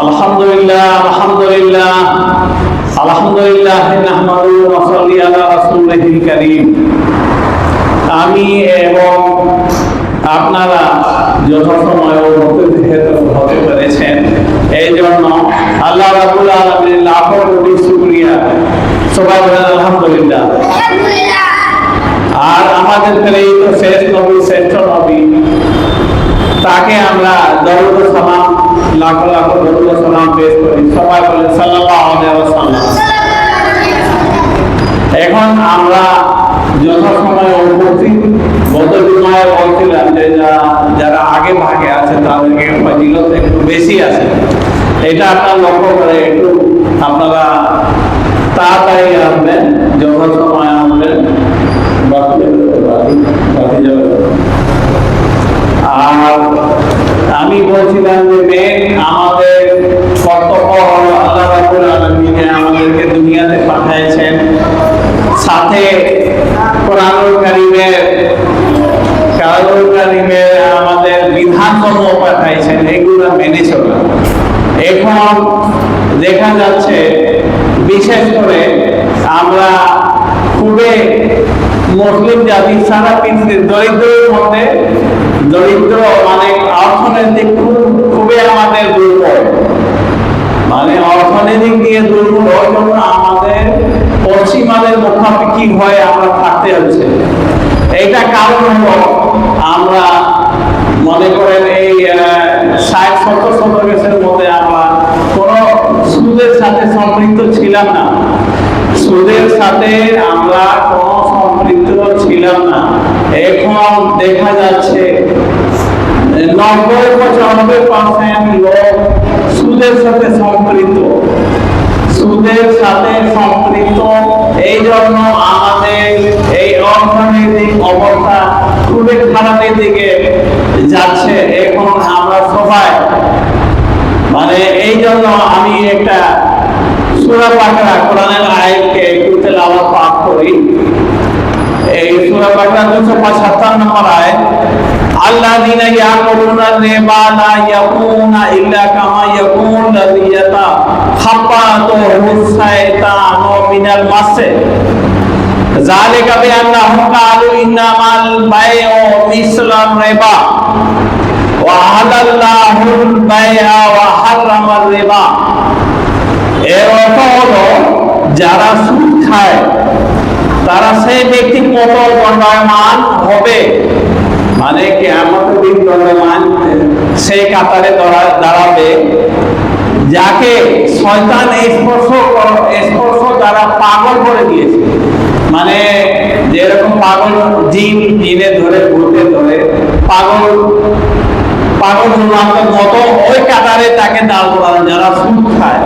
আলহামদুলিল্লাহ আলহামদুলিল্লাহ আলহামদুলিল্লাহ নাহমাদু ওয়া সাল্লি আলা রাসূলিল কারীম। আমি এবং আপনারা যথাসময়ে উপস্থিত হতে পেরেছেন, এই জন্য আল্লাহ রাব্বুল আলামিনের লাখো কোটি শুকরিয়া। সবাই বলেন আলহামদুলিল্লাহ। আর আমাদের প্রেরিত শেষ নবী, শ্রেষ্ঠ নবী, তাকে আমরা দরুদ ও সালাম, লাখ লাখ দরুদ ও সালাম পেশ করি। সবাই বলেন সাল্লাল্লাহু আলাইহি ওয়াসাল্লাম। এখন আমরা যথাসময়ে উপস্থিত, গত জুমায় বলছিলাম যে যারা আগে ভাগে আছে তাদেরকে ফজিলত একটু বেশি আছে। এটা আপনারা লক্ষ্য করে একটু আপনারা তাড়াতাড়ি আসবেন, যথাসময়ে আসবেন। আর আমি বলছিলাম যে মেন আমাদের কর্তব্য হলো আল্লাহ রাব্বুল আলামিন আমাদেরকে দুনিয়াতে পাঠিয়েছেন, সাথে কোরআনুল কারীমের আমাদের বিধানসমূহ পাঠিয়েছেন, এগুলো মেনে চলা। এখন দেখা যাচ্ছে বিশেষ করে আমরা খুবই মুসলিম জাতি সারা পৃথিবীর দরিদ্রের মধ্যে দরিদ্র, মানে অর্থনৈতিক খুবই আমাদের দুর্বল, মানে অর্থনৈতিক দিয়ে দুর্বল, ওই জন্য আমাদের পশ্চিমাদের মুখাপেক্ষি হয়ে আমরা থাকতে হচ্ছে। এইটা কারণ হলো আমরা মনে করেন এই 60-70 শতকের মধ্যে আমরা কোন সুদের সাথে সম্পৃক্ত ছিলাম না, সুদের সাথে আমরা কোন সম্পৃক্ত ছিলাম না। এখন দেখা যাচ্ছে 90-95% লোক সুদের সাথে সম্পৃক্ত, সুদের সাথে সম্পৃক্ত। এই জন্য আমাদের এই অর্থনৈতিক অবস্থা খুবই খারাপের দিকে যাচ্ছে। এখন আমরা সবাই মানে এই জন্য আমি একটা সূরা বাকারা কোরআনের আয়াতকে একটু তেলাওয়াত পাঠ করি। এই সূরা বাকারা 275 নম্বর আয়াত, আল্লাযীনা ইয়াকুলুনা রিবা লা ইয়াকুমুনা ইল্লা কামা ইয়াকুমু আল্লাযী ইয়াতাখাব্বাতুহু শাইতানু মিনাল মাস, যালিকা বিআন্নাহুম ক্বালু ইন্নামাল বাইউ মিসলার রিবা ওয়া আহাল্লাল্লাহুল বাই'a ওয়া হারামার রিবা। এর অর্থ হলো যারা সুদ খায় তারা সেই ব্যক্তি কত দণ্ডায়মান হবে, মানে কিয়ামতের দিন দণ্ডায়মান সেই কাতারে দাঁড়াবে যাকে শয়তান স্পর্শ দ্বারা পাগল করে দিয়েছে। মানে যেরকম পাগল জিনে ধরে, ভূতে ধরে পাগল মতো ওই কাতারে তাকে দাঁড় করানো যারা সুদ খায়,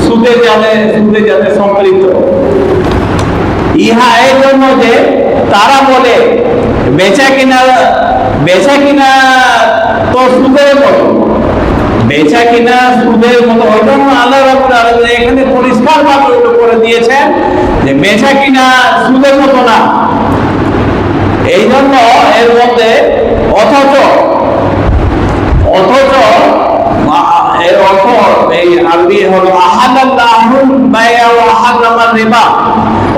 সুদে যাতে সম্পৃক্ত। ইহা এই জন্য যে তারা বলে বেচা কিনা তো সুদের মতো, বেচা কিনা সুদের মতো। ওই জন্য আল্লাহ রাব্বুল আলামিন এখানে পরিষ্কার ভাবে করে দিয়েছেন যে বেচা কিনা সুদের মতো না। এই জন্য এর মধ্যে অথচ এর অর্থ এই আরবি হলো আহাল্লাহুল বাই'a ওয়া হারামার রিবা,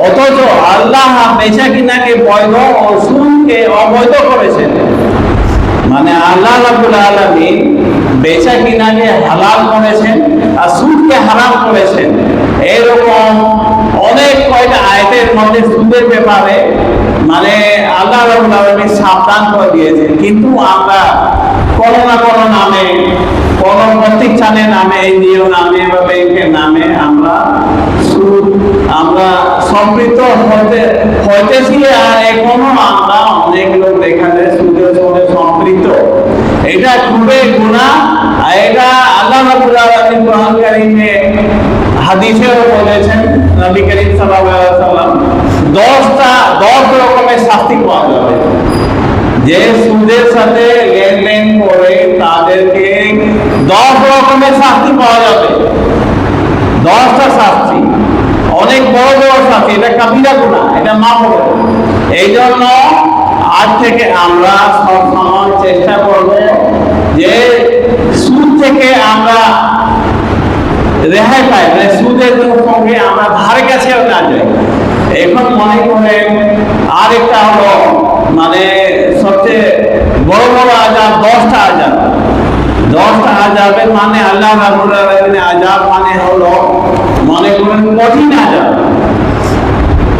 অথচ আল্লাহ বেচা কিনাকে বৈধ ও সুদকে অবৈধ করেছেন। মানে আল্লাহ রাব্বুল আলামিন বেচা কিনাকে হালাল করেছেন আর সুদকে হারাম করেছেন। এরকম অনেক কয়টা আয়াতের মধ্যে সুদের ব্যাপারে মানে আল্লাহ রাব্বুল আলামিন সাবধান করে দিয়েছেন। কিন্তু আমরা কোনো না কোনো নামে, কোনো প্রতিষ্ঠানের নামে, এনজিও নামে বা ব্যাংকের নামে আমরা সম্পৃক্ত হইতেছি। আর এখনো আমরা অনেক লোক দেখা যায় সুদের সঙ্গে সম্পৃক্ত। এটা খুবই গুনাহ। এটা আল্লাহ রাব্বুল আলামিন কোরআন কারীমে হাদিসেও বলেছেন, নবী করিম সাল্লাল্লাহু আলাইহি ওয়াসাল্লাম 10 রকমের শাস্তি পাওয়া যাবে। যে সুদের সাথে লেনদেন করে তাদেরকে 10 রকমের শাস্তি পাওয়া যাবে। 10টা শাস্তি, অনেক বড় বড় শাস্তি। এটা কাবিরা গুনাহ, এটা মাফ হবে। এই জন্য আজ থেকে আমরা সব সময় চেষ্টা করব যে সুদ থেকে আমরা রেহাই পাই, মানে সুদের সঙ্গে আমরা ধারে কাছেও না যাই। এখন মনে করেন আরেকটা হলো মানে সবচেয়ে বড় বড় আজাব 10টা আজাব। 10টা আজাবের মানে আল্লাহ রাব্বুল আলামিনের আজাব মানে হলো মনে করেন কঠিন আজাব।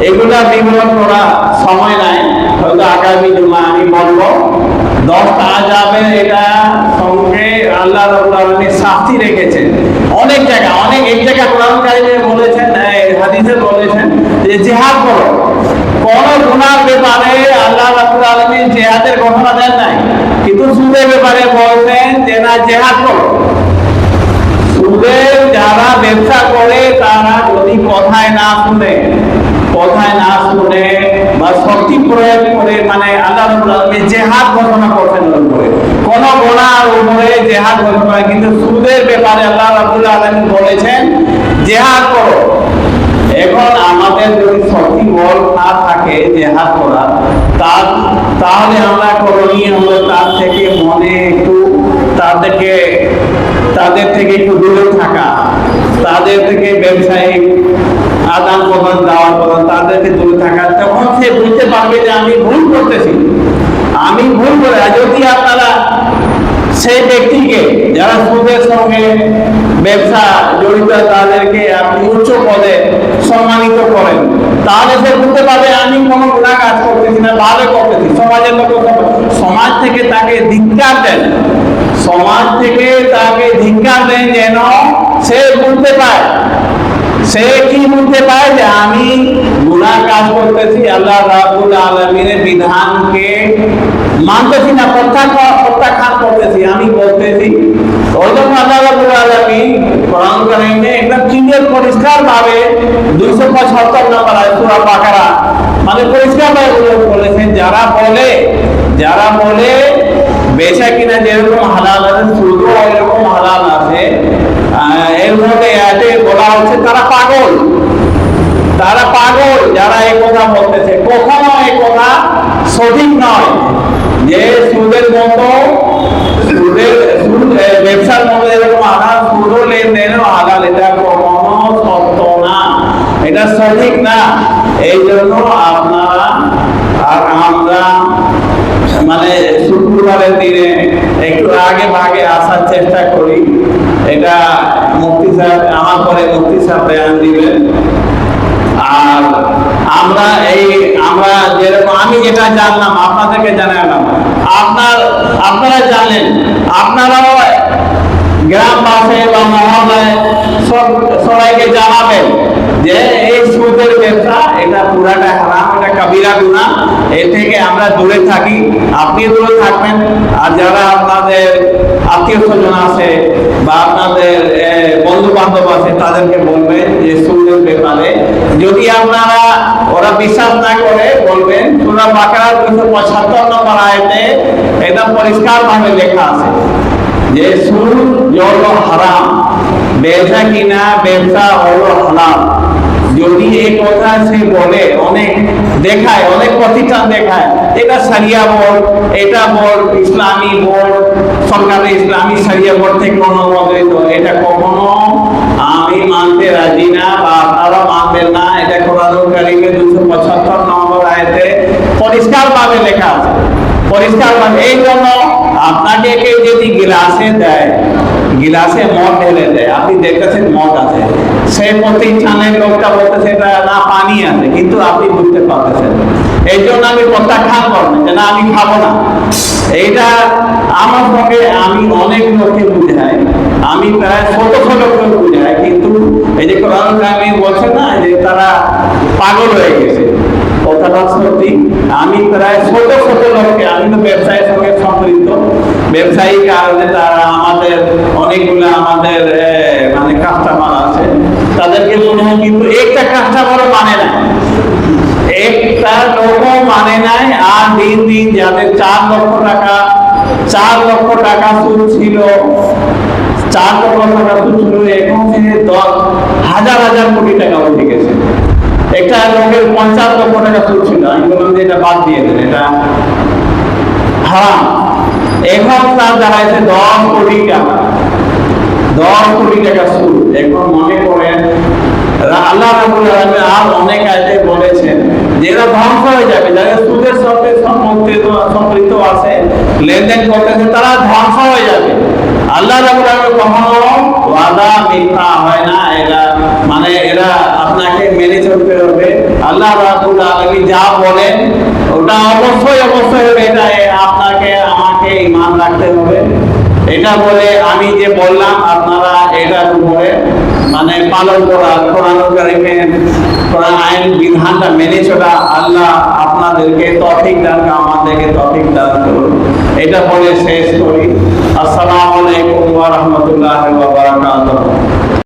এগুলা বিবরণ করা সময় নাই, হয়তো আগামী জুমা আমি বলবো। 10টা আজাবের এটা সঙ্গে আল্লাহ রাব্বুল আলামিন শাস্তি রেখেছেন অনেক জায়গা, অনেক এক জায়গা কোরআন কারিমে বলেছেন, হাদিসে বলেছেন যে জিহাদ করো। কোন গুনার ব্যাপারে আল্লাহ রাব্বুল আলামিন জিহাদের ঘোষণা দেন নাই, কিন্তু সুদের ব্যাপারে বলছেন যে না জিহাদ করো। সুদের যারা ব্যবসা করে তারা যদি কথায় না শুনে বা শক্তি প্রয়োগ করে, মানে আল্লাহ রাব্বুল আলামিন জিহাদ ঘোষণা করছেন ওর উপরে, কোন গুনার উপরে জিহাদ ঘোষণা, কিন্তু সুদের ব্যাপারে আল্লাহ রাব্বুল আলামিন বলেছেন জিহাদ করো। এখন আমাদের যদি শক্তি বল না থাকে জিহাদ করার, তাহলে আমরা করণীয় হলো তার থেকে মনে একটু তাদের থেকে একটু দূরে থাকা, তাদের থেকে ব্যবসায়িক আদান প্রদান দেওয়ার প্রদান তাদেরকে দূরে থাকা। তখন সে বুঝতে পারবে যে আমি ভুল করতেছি, আমি ভুল করে। যদি আপনারা সেই ব্যক্তিকে যারা সুদের সঙ্গে ব্যবসা জড়িত তাদেরকে আপনি উচ্চ পদে সম্মানিত করেন, তাহলে সে বুঝতে পারবে আমি কোনো গুনাহ কাজ করতেছি না, ভালো করতেছি। সমাজের লোক সমাজ থেকে তাকে ধিক্কার দেন, সমাজ থেকে তাকে ধিক্কার দেন, যেন সে বুঝতে পায়। সে কি বুঝতে পায় যে আমি গুনাহ কাজ করতেছি, আল্লাহ রাব্বুল আলামিনের বিধানকে মানতেছি না, প্রত্যাখ্যান করতেছি, আমি বলতেছি। ওই জন্য আল্লাহ রাব্বুল আলামিন কোরআন কারিমে একদম ক্লিয়ার পরিষ্কার ভাবে 275 নম্বর আয়াত সূরা বাকারা মানে পরিষ্কার ভাবে বলেছেন, যারা বলে বেচা কিনা যেরকম হালাল আছে সুদও এরকম হালাল আছে, এর মধ্যে এতে বলা হচ্ছে তারা পাগল। যারা এই কথা বলতেছে, কখনো এই কথা সঠিক নয় যে সুদের মতো ব্যবসার মধ্যে এরকম হালাল, সুদও লেনদেনও হালাল, এটা কখনো সত্য না, এটা সঠিক না। এই জন্য আপনারা আর আমরা মানে শুক্রবারের দিনে একটু আগে ভাগে আসার চেষ্টা করি। এটা মুফতি সাহেব, আমার পরে মুফতি সাহেব বয়ান দিবেন। আর আমরা যেরকম আমি যেটা জানলাম আপনাদেরকে জানালাম, আপনারা জানেন, আপনারাও গ্রামবাসী বা মহল্লায় সবাইকে জানাবেন যে এই সুদের ব্যবসা এটা পুরাটা হারাম, এটা কাবিরা গুনাহ, এর থেকে আমরা দূরে থাকি। আপনি দূরে থাকবেন, আর যারা আপনাদের আত্মীয় স্বজন আছে বা আপনাদের বন্ধু বান্ধব আছে তাদেরকে বলবেন যে সুদের ব্যাপারে যদি আপনারা ওরা বিশ্বাস না করে বলবেন সূরা বাকারা 275 নম্বর আয়াতে একদম পরিষ্কার ভাবে লেখা আছে যে সুদ হলো হারাম, বেচা কিনা ব্যবসা হলো হালাল। যদি এই কথা সে বলে, অনেক দেখায়, অনেক প্রতিষ্ঠান দেখায়, এটা সারিয়া বোর্ড, এটা বোর্ড ইসলামী বোর্ড, সরকারি ইসলামী সারিয়া বোর্ড থেকে অনুমোদিত, এটা কখনো আমি মানতে রাজি না বা আপনারা মানবেন না। এটা কোরআন কারীমে 275 নম্বর আয়াতে পরিষ্কার ভাবে লেখা আছে, পরিষ্কার ভাবে। এই জন্য আপনাকে কেউ যদি গিলাসে দেয়, গিলাসে মদ ঢেলে দেয়, আপনি দেখতেছেন মদ আছে, সেই প্রতিষ্ঠানের লোকটা বলতেছে এটা না পানি আছে, কিন্তু আপনি বুঝতে পারতেছেন। এই জন্য আমি প্রত্যাখ্যান করবেন যে না আমি খাবো না। এইটা আমার সঙ্গে আমি অনেক লোককে বুঝাই, আমি প্রায় ছোট লোককে বুঝাই, কিন্তু এই যে কোরআন কারীম বলছে না যে তারা পাগল হয়ে গেছে, কথাটা সত্যি। আমি প্রায় ছোট লোককে, আমি তো ব্যবসায়ের সঙ্গে সম্পৃক্ত, ব্যবসায়ী কারণে তারা আমাদের অনেকগুলো আমাদের মানে কাস্টমার আছে, তাদেরকে মনে হয়, কিন্তু একটা কাস্টমারও মানে না, একটা লোকও মানে নাই। আর দিন যাদের 4 লক্ষ টাকা সুদ ছিল, 4 লক্ষ টাকা সুদ ছিল, এখন সে 10,000 কোটি টাকা উঠে গেছে। একটা লোকের 50 লক্ষ টাকা সুদ ছিল, আমি বললাম যে এটা বাদ দিয়ে দেন, এটা হারাম। এখন তার দাঁড়াইছে 10 কোটি টাকা। 10 কোটি টাকা সুদ। এখন মনে করেন আল্লাহ রাব্বুল আলামিন আর অনেক আয়াতে বলেছেন যে এরা ধ্বংস হয়ে যাবে, যারা সুদের সাথে সম্পৃক্ত আছে, লেনদেন করতেছে, তারা ধ্বংস হয়ে যাবে। আল্লাহ রাব্বুল আলামিন কখনো ওয়াদা মিথ্যা হয় না। এরা আপনাকে মেনে চলতে হবে। আল্লাহ রাব্বুল আলামিন যা বলেন ওটা অবশ্যই হবে। এটা আপনাকে আমাকে ঈমান রাখতে হবে। এটা বলে আমি যে বললাম আপনারা এটার উপরে পালন করা, কোরআন কারীমের কোরআন আইন বিধানটা মেনে চলা। আল্লাহ আপনাদেরকে তৌফিক দান, আমাদেরকে তৌফিক দান করুন। এটা বলে শেষ করি। আসসালামু আলাইকুম ওয়া রাহমাতুল্লাহি ওয়া বারাকাতুহু।